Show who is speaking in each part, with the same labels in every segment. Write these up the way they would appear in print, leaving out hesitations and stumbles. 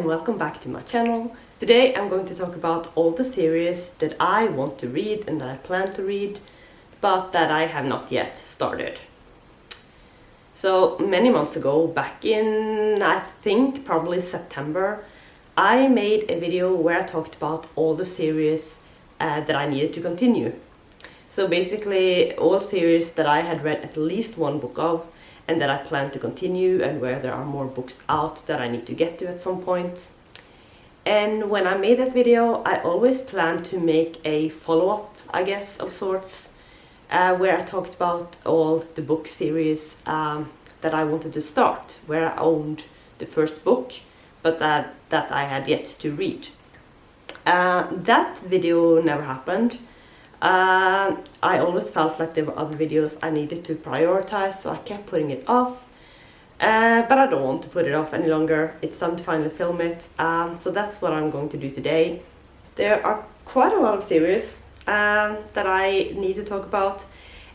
Speaker 1: and welcome back to my channel. Today I'm going to talk about all the series that I want to read and that I plan to read, but that I have not yet started. So many months ago, back in I think probably September, I made a video where I talked about all the series that I needed to continue. So basically all series that I had read at least one book of and that I plan to continue, and where there are more books out that I need to get to at some point. And when I made that video, I always planned to make a follow-up, I guess, of sorts, where I talked about all the book series that I wanted to start, where I owned the first book, but that I had yet to read. That video never happened. I always felt like there were other videos I needed to prioritize, so I kept putting it off. But I don't want to put it off any longer. It's time to finally film it. So that's what I'm going to do today. There are quite a lot of series that I need to talk about,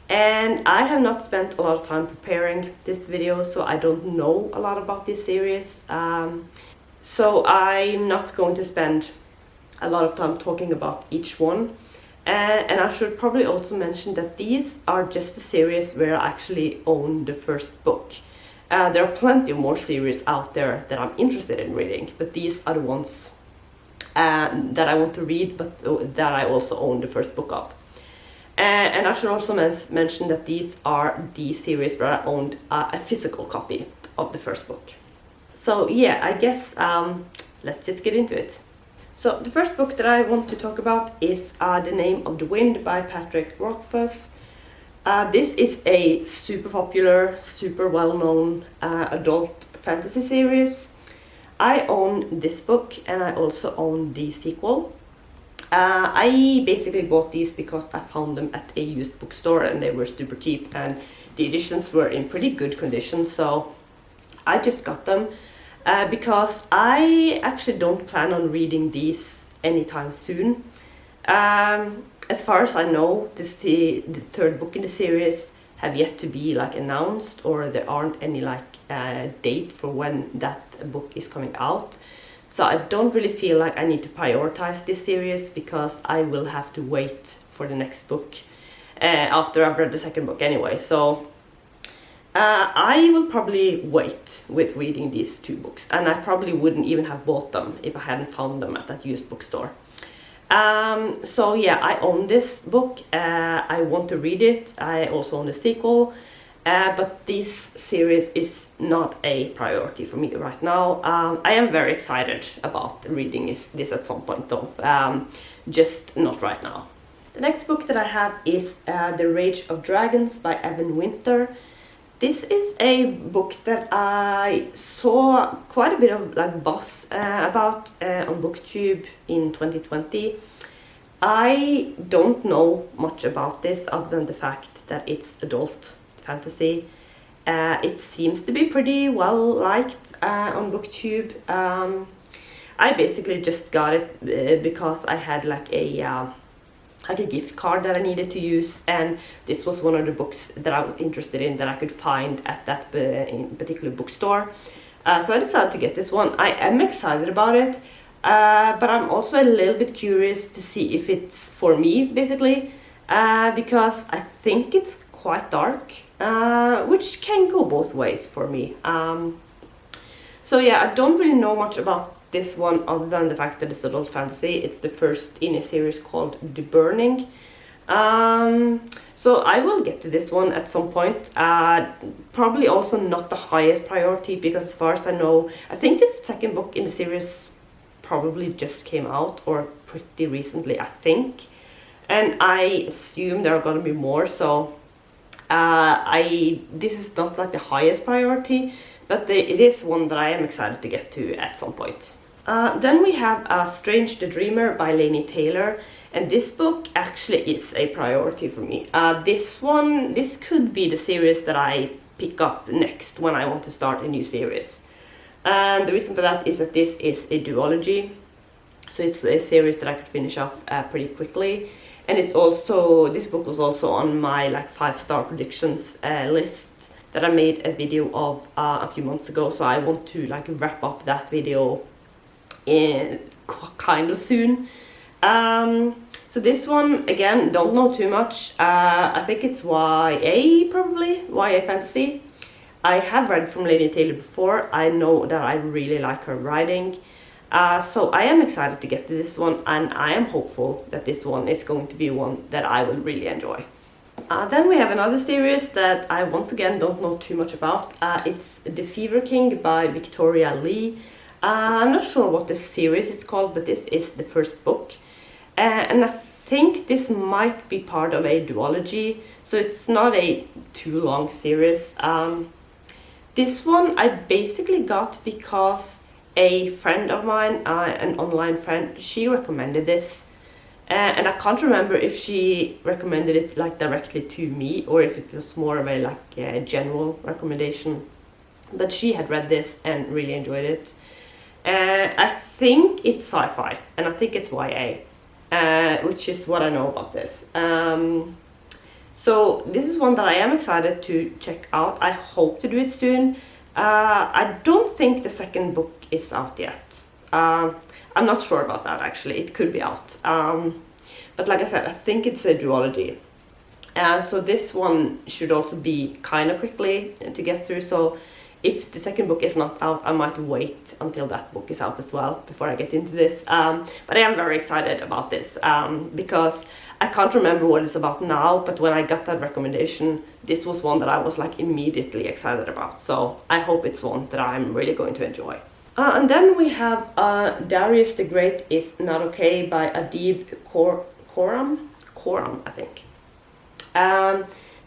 Speaker 1: and I have not spent a lot of time preparing this video, so I don't know a lot about this series. So I'm not going to spend a lot of time talking about each one. And I should probably also mention that these are just a series where I actually own the first book. There are plenty of more series out there that I'm interested in reading, but these are the ones that I want to read, but that I also own the first book of. And I should also mention that these are the series where I owned a physical copy of the first book. So yeah, I guess let's just get into it. So the first book that I want to talk about is The Name of the Wind by Patrick Rothfuss. This is a super popular, super well-known adult fantasy series. I own this book and I also own the sequel. I basically bought these because I found them at a used bookstore and they were super cheap, and the editions were in pretty good condition, so I just got them. Because I actually don't plan on reading these anytime soon. As far as I know, the third book in the series have yet to be announced, or there aren't any date for when that book is coming out. So I don't really feel like I need to prioritize this series, because I will have to wait for the next book after I've read the second book anyway. So I will probably wait with reading these two books, and I probably wouldn't even have bought them if I hadn't found them at that used bookstore. So yeah, I own this book. I want to read it. I also own the sequel, but this series is not a priority for me right now. I am very excited about reading this at some point though, just not right now. The next book that I have is The Rage of Dragons by Evan Winter. This is a book that I saw quite a bit of buzz about on BookTube in 2020. I don't know much about this other than the fact that it's adult fantasy. It seems to be pretty well liked on BookTube. I basically just got it because I had a gift card that I needed to use, and this was one of the books that I was interested in that I could find at that particular bookstore. So I decided to get this one. I am excited about it, but I'm also a little bit curious to see if it's for me, basically, because I think it's quite dark, which can go both ways for me. So yeah, I don't really know much about this one other than the fact that it's adult fantasy. It's the first in a series called The Burning. So I will get to this one at some point. Probably also not the highest priority, because as far as I know, I think the second book in the series probably just came out, or pretty recently, I think. And I assume there are going to be more, so this is not the highest priority, but it is one that I am excited to get to at some point. Then we have Strange the Dreamer by Laini Taylor, and this book actually is a priority for me. This could be the series that I pick up next when I want to start a new series. And the reason for that is that this is a duology, so it's a series that I could finish off pretty quickly. And this book was also on my 5-star predictions list that I made a video of a few months ago, so I want to wrap up that video kind of soon. So this one, again, don't know too much. I think it's YA, probably, YA fantasy. I have read from Lady Taylor before. I know that I really like her writing. So I am excited to get to this one, and I am hopeful that this one is going to be one that I will really enjoy. Then we have another series that I once again don't know too much about. It's The Fever King by Victoria Lee. I'm not sure what this series is called, but this is the first book. And I think this might be part of a duology, so it's not a too long series. This one I basically got because a friend of mine, an online friend, she recommended this. And I can't remember if she recommended it like directly to me or if it was more of a general recommendation. But she had read this and really enjoyed it. I think it's sci-fi, and I think it's YA. Which is what I know about this. So this is one that I am excited to check out. I hope to do it soon. I don't think the second book is out yet. I'm not sure about that actually. It could be out. But like I said, I think it's a duology. So this one should also be kind of quickly to get through. So if the second book is not out, I might wait until that book is out as well before I get into this. But I am very excited about this because I can't remember what it's about now, but when I got that recommendation, this was one that I was like immediately excited about. So I hope it's one that I'm really going to enjoy. And then we have Darius the Great is Not Okay by Adib Khorram, I think.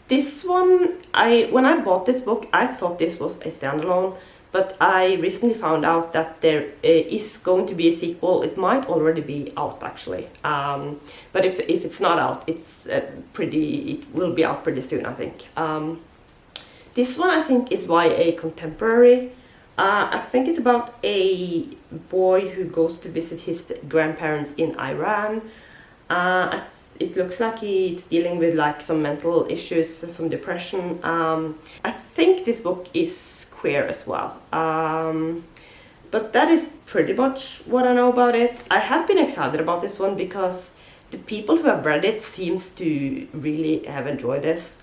Speaker 1: This one, when I bought this book, I thought this was a standalone, but I recently found out that there is going to be a sequel. It might already be out actually, but if it's not out, it will be out pretty soon, I think. This one I think is YA contemporary. I think it's about a boy who goes to visit his grandparents in Iran. It looks like he's dealing with like some mental issues, some depression. I think this book is queer as well. But that is pretty much what I know about it. I have been excited about this one because the people who have read it seems to really have enjoyed this.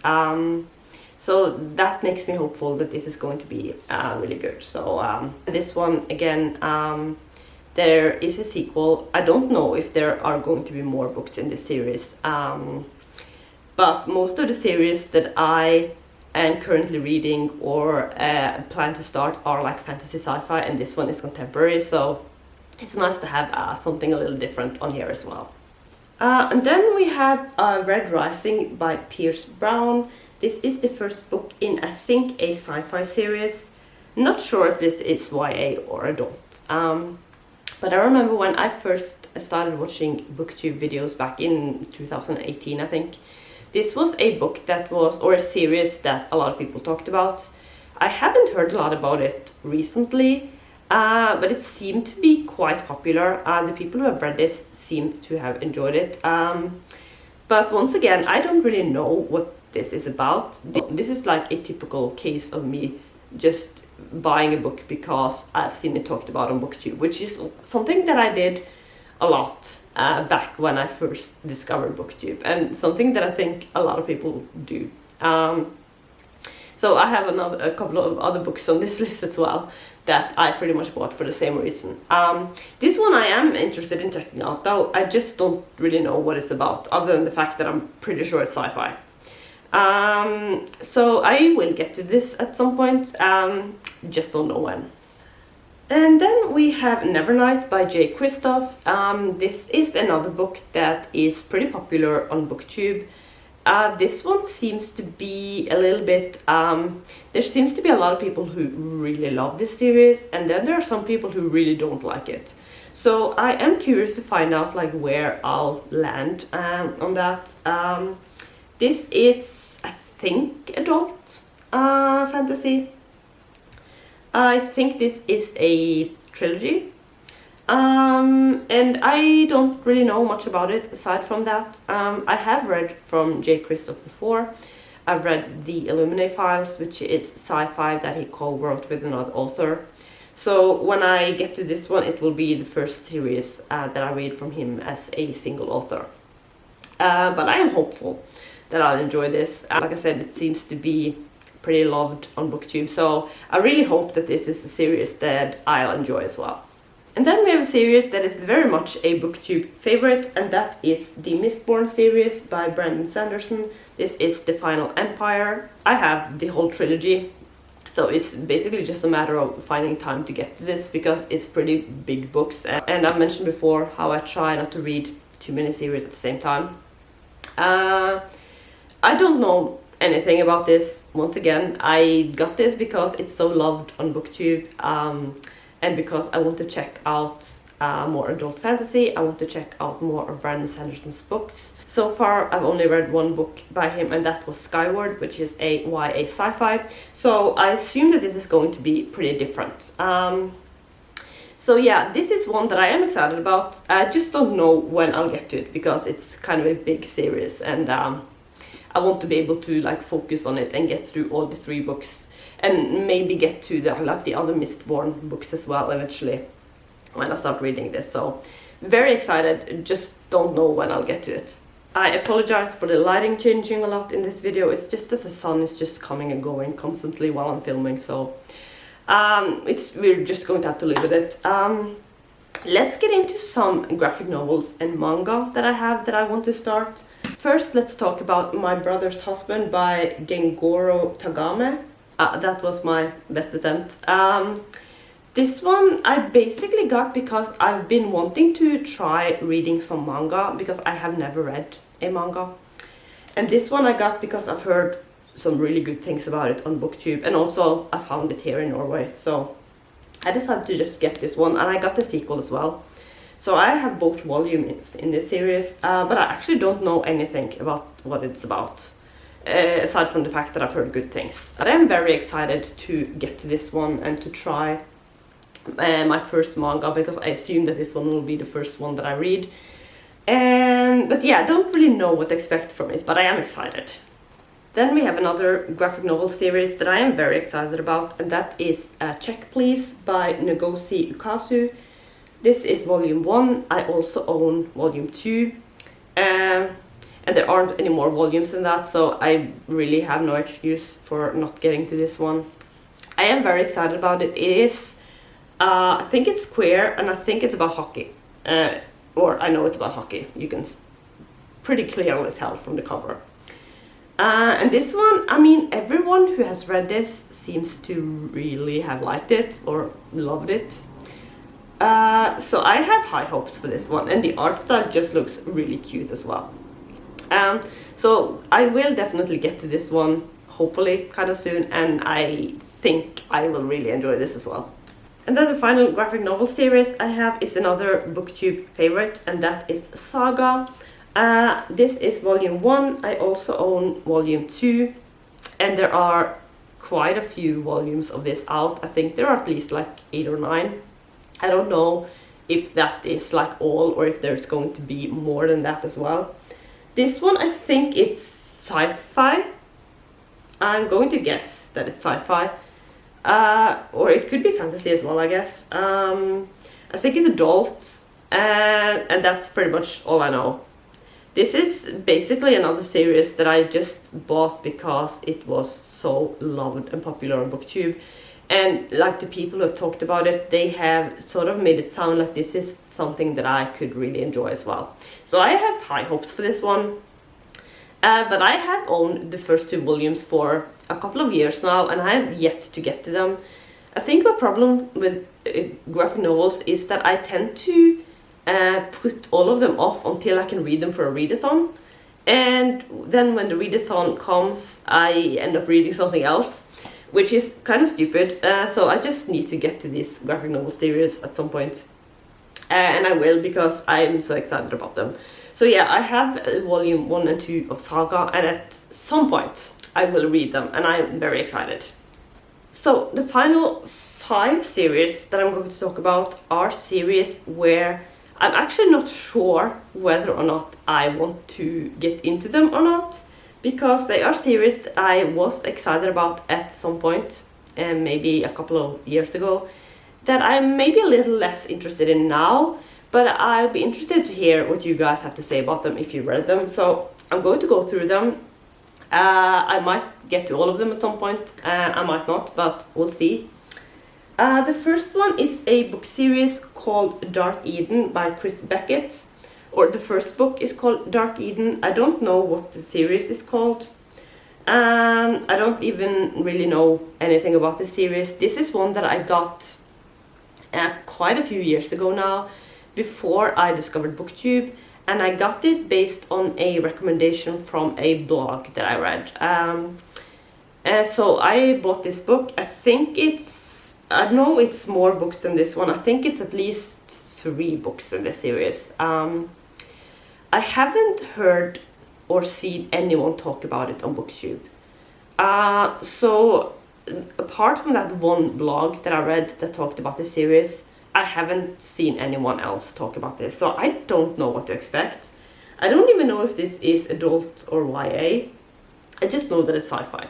Speaker 1: So that makes me hopeful that this is going to be really good. So this one again, there is a sequel. I don't know if there are going to be more books in this series, but most of the series that I am currently reading or plan to start are like fantasy sci-fi, and this one is contemporary, so it's nice to have something a little different on here as well. And then we have Red Rising by Pierce Brown. This is the first book in, I think, a sci-fi series. Not sure if this is YA or adult. But I remember when I first started watching booktube videos back in 2018, I think, this was a book that was, or a series that a lot of people talked about. I haven't heard a lot about it recently, but it seemed to be quite popular. The people who have read this seemed to have enjoyed it. But once again, I don't really know what this is about. This is like a typical case of me just buying a book because I've seen it talked about on booktube, which is something that I did a lot back when I first discovered booktube, and something that I think a lot of people do. So I have a couple of other books on this list as well that I pretty much bought for the same reason. This one I am interested in checking out, though I just don't really know what it's about, other than the fact that I'm pretty sure it's sci-fi. So I will get to this at some point, just don't know when. And then we have Nevernight by J. Kristoff. This is another book that is pretty popular on booktube. This one seems to be a little bit, there seems to be a lot of people who really love this series, and then there are some people who really don't like it. So I am curious to find out like where I'll land on that. This is, I think, adult fantasy. I think this is a trilogy. And I don't really know much about it aside from that. I have read from J. Kristoff before. I've read the Illuminae Files, which is sci-fi that he co-wrote with another author. So when I get to this one, it will be the first series that I read from him as a single author. But I am hopeful that I'll enjoy this. Like I said, it seems to be pretty loved on BookTube, so I really hope that this is a series that I'll enjoy as well. And then we have a series that is very much a BookTube favorite, and that is the Mistborn series by Brandon Sanderson. This is The Final Empire. I have the whole trilogy, so it's basically just a matter of finding time to get to this because it's pretty big books. And I've mentioned before how I try not to read too many series at the same time. I don't know anything about this. Once again, I got this because it's so loved on BookTube, and because I want to check out more adult fantasy. I want to check out more of Brandon Sanderson's books. So far I've only read one book by him, and that was Skyward, which is a YA sci-fi, so I assume that this is going to be pretty different. So yeah, this is one that I am excited about. I just don't know when I'll get to it because it's kind of a big series, and I want to be able to like focus on it and get through all the 3 books, and maybe get to the other Mistborn books as well eventually when I start reading this. So very excited, just don't know when I'll get to it. I apologize for the lighting changing a lot in this video. It's just that the sun is just coming and going constantly while I'm filming, so we're just going to have to live with it. Let's get into some graphic novels and manga that I have that I want to start. First, let's talk about My Brother's Husband by Gengoro Tagame. That was my best attempt. This one I basically got because I've been wanting to try reading some manga because I have never read a manga. And this one I got because I've heard some really good things about it on BookTube, and also I found it here in Norway. So I decided to just get this one, and I got the sequel as well. So I have both volumes in this series, but I actually don't know anything about what it's about. Aside from the fact that I've heard good things. But I'm very excited to get to this one and to try my first manga, because I assume that this one will be the first one that I read. But yeah, I don't really know what to expect from it, but I am excited. Then we have another graphic novel series that I am very excited about, and that is Czech Please by Ngozi Ukazu. This is volume 1. I also own volume 2. And there aren't any more volumes than that, so I really have no excuse for not getting to this one. I am very excited about it. It is, I think it's queer, and I think it's about hockey. Or I know it's about hockey. You can pretty clearly tell from the cover. And this one, I mean, everyone who has read this seems to really have liked it or loved it. So I have high hopes for this one, and the art style just looks really cute as well. So I will definitely get to this one, hopefully kind of soon, and I think I will really enjoy this as well. And then the final graphic novel series I have is another BookTube favorite, and that is Saga. This is volume 1. I also own volume 2, and there are quite a few volumes of this out. I think there are at least like 8 or 9. I don't know if that is like all, or if there's going to be more than that as well. This one, I think it's sci-fi. I'm going to guess that it's sci-fi. Or it could be fantasy as well, I guess. I think it's adult, and that's pretty much all I know. This is basically another series that I just bought because it was so loved and popular on BookTube. And like the people who have talked about it, they have sort of made it sound like this is something that I could really enjoy as well. So I have high hopes for this one. But I have owned the first 2 volumes for a couple of years now, and I have yet to get to them. I think my problem with graphic novels is that I tend to put all of them off until I can read them for a readathon. And then when the readathon comes, I end up reading something else, which is kind of stupid. So I just need to get to this graphic novel series at some point. And I will, because I'm so excited about them. So yeah, I have volume 1 and 2 of Saga, and at some point I will read them, and I'm very excited. So the final 5 series that I'm going to talk about are series where I'm actually not sure whether or not I want to get into them or not, because they are series that I was excited about at some point, and maybe a couple of years ago. that I'm maybe a little less interested in now, but I'll be interested to hear what you guys have to say about them if you read them. So I'm going to go through them. I might get to all of them at some point, I might not, but we'll see. The first one is a book series called Dark Eden by Chris Beckett. Or the first book is called Dark Eden. I don't know what the series is called. I don't even really know anything about the series. This is one that I got quite a few years ago now, before I discovered BookTube, and I got it based on a recommendation from a blog that I read. So I bought this book. I know it's more books than this one. I think it's at least 3 books in the series. I haven't heard or seen anyone talk about it on BookTube. So apart from that one blog that I read that talked about the series, I haven't seen anyone else talk about this, so I don't know what to expect. I don't even know if this is adult or YA. I just know that it's sci-fi.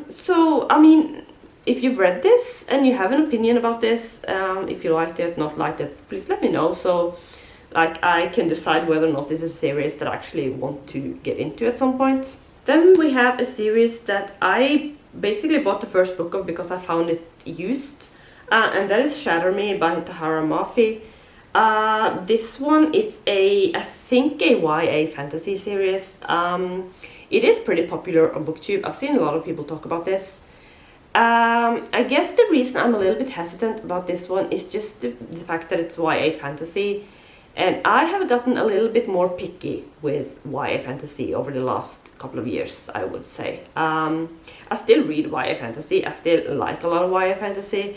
Speaker 1: So, I mean, if you've read this and you have an opinion about this, if you liked it, not liked it, please let me know, so like I can decide whether or not this is a series that I actually want to get into at some point. Then we have a series that I basically bought the first book of because I found it used, and that is Shatter Me by Tahara Mafi. This one is I think a YA fantasy series. It is pretty popular on BookTube. I've seen a lot of people talk about this. I guess the reason I'm a little bit hesitant about this one is just the fact that it's YA fantasy. And I have gotten a little bit more picky with YA fantasy over the last couple of years, I would say. I still read YA fantasy, I still like a lot of YA fantasy,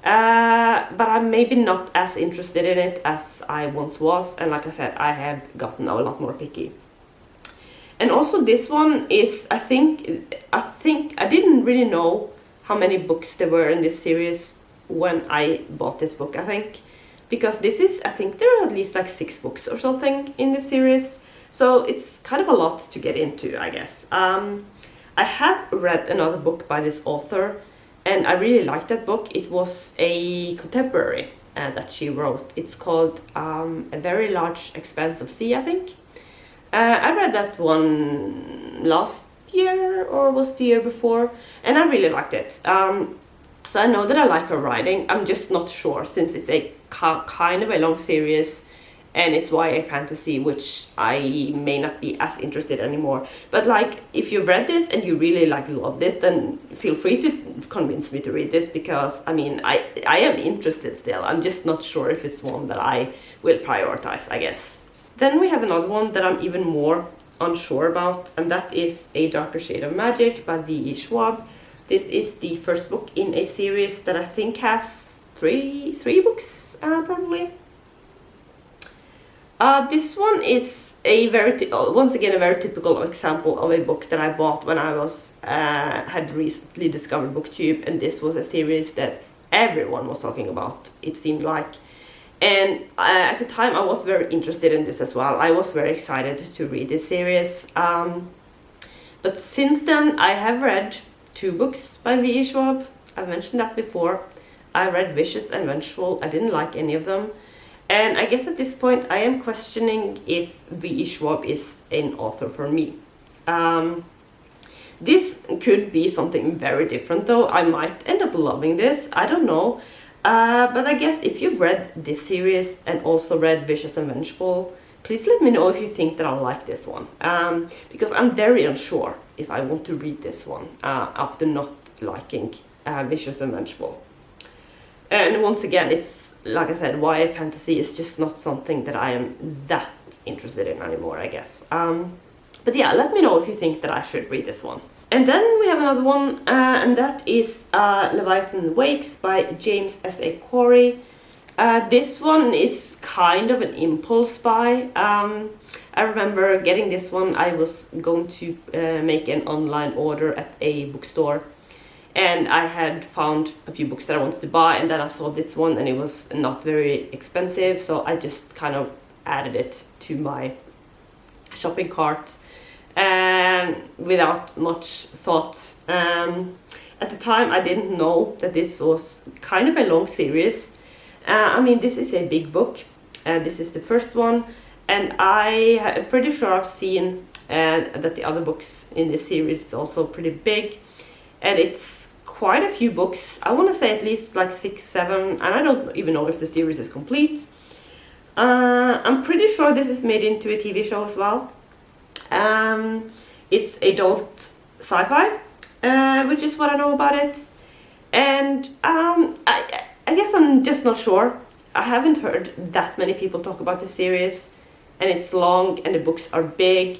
Speaker 1: but I'm maybe not as interested in it as I once was, and like I said, I have gotten a lot more picky. And also this one is, I think I didn't really know how many books there were in this series when I bought this book, I think. Because I think there are at least like 6 books or something in this series. So it's kind of a lot to get into, I guess. I have read another book by this author, and I really liked that book. It was a contemporary that she wrote. It's called A Very Large Expanse of Sea, I think. I read that one last year, or was the year before, and I really liked it. So I know that I like her writing. I'm just not sure, since it's a kind of a long series and it's YA fantasy, which I may not be as interested anymore. But like, if you've read this and you really like loved it, then feel free to convince me to read this, because I mean, I am interested still. I'm just not sure if it's one that I will prioritize, I guess. Then we have another one that I'm even more unsure about, and that is A Darker Shade of Magic by V.E. Schwab. This is the first book in a series that I think has three books, probably. This one is once again a very typical example of a book that I bought when I had recently discovered BookTube, and this was a series that everyone was talking about, it seemed like. And at the time I was very interested in this as well. I was very excited to read this series. But since then I have read 2 books by V.E. Schwab. I've mentioned that before. I read Vicious and Vengeful. I didn't like any of them. And I guess at this point I am questioning if V.E. Schwab is an author for me. This could be something very different though. I might end up loving this. I don't know. But I guess if you've read this series and also read Vicious and Vengeful, please let me know if you think that I'll like this one. Because I'm very unsure if I want to read this one after not liking Vicious and Vengeful. And once again, it's, like I said, YA fantasy is just not something that I am that interested in anymore, I guess. But yeah, let me know if you think that I should read this one. And then we have another one, and that is Leviathan Wakes by James S.A. Corey. This one is kind of an impulse buy. I remember getting this one. I was going to make an online order at a bookstore, and I had found a few books that I wanted to buy, and then I saw this one and it was not very expensive, so I just kind of added it to my shopping cart without much thought. And at the time I didn't know that this was kind of a long series. I mean, this is a big book, and this is the first one, and I'm pretty sure I've seen that the other books in this series is also pretty big, and it's quite a few books. I want to say at least like 6, 7, and I don't even know if the series is complete. I'm pretty sure this is made into a TV show as well. It's adult sci-fi, which is what I know about it, and I guess I'm just not sure. I haven't heard that many people talk about the series, and it's long and the books are big,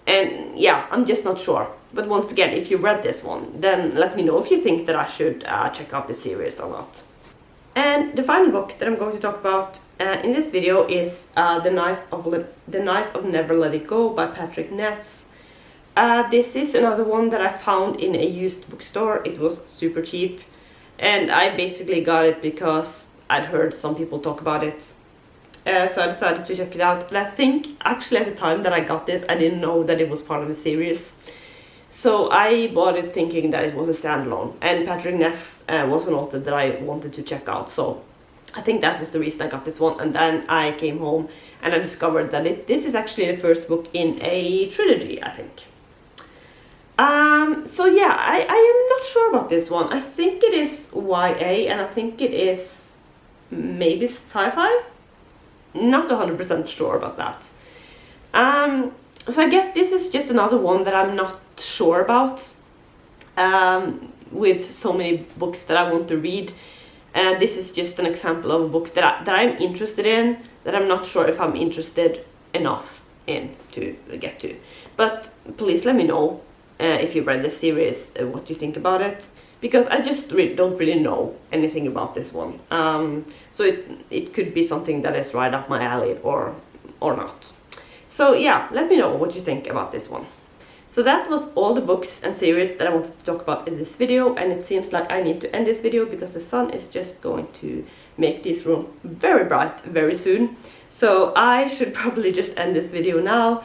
Speaker 1: and yeah, I'm just not sure. But once again, if you read this one, then let me know if you think that I should check out the series or not. And the final book that I'm going to talk about in this video is The Knife of Never Let It Go by Patrick Ness. This is another one that I found in a used bookstore. It was super cheap, and I basically got it because I'd heard some people talk about it. So I decided to check it out, and I think actually at the time that I got this, I didn't know that it was part of a series. So I bought it thinking that it was a standalone, and Patrick Ness was an author that I wanted to check out, so I think that was the reason I got this one. And then I came home and I discovered that this is actually the first book in a trilogy, I think. So yeah, I am not sure about this one. I think it is YA, and I think it is maybe sci-fi. Not 100% sure about that. So I guess this is just another one that I'm not sure about, with so many books that I want to read. And this is just an example of a book that I'm interested in, that I'm not sure if I'm interested enough in to get to. But please let me know if you read the series, what you think about it, because I just don't really know anything about this one. So it could be something that is right up my alley or not. So yeah, let me know what you think about this one. So that was all the books and series that I wanted to talk about in this video, and it seems like I need to end this video because the sun is just going to make this room very bright very soon. So I should probably just end this video now.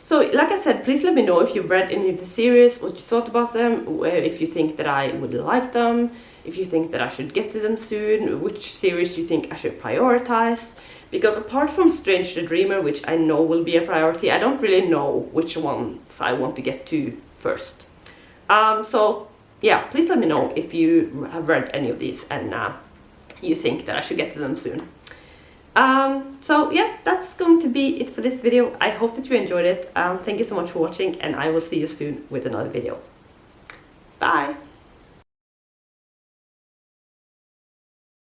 Speaker 1: So like I said, please let me know if you've read any of the series, what you thought about them, if you think that I would like them, if you think that I should get to them soon, which series you think I should prioritize. Because apart from Strange the Dreamer, which I know will be a priority, I don't really know which ones I want to get to first. So yeah, please let me know if you have read any of these and you think that I should get to them soon. So yeah, that's going to be it for this video. I hope that you enjoyed it. Thank you so much for watching, and I will see you soon with another video. Bye!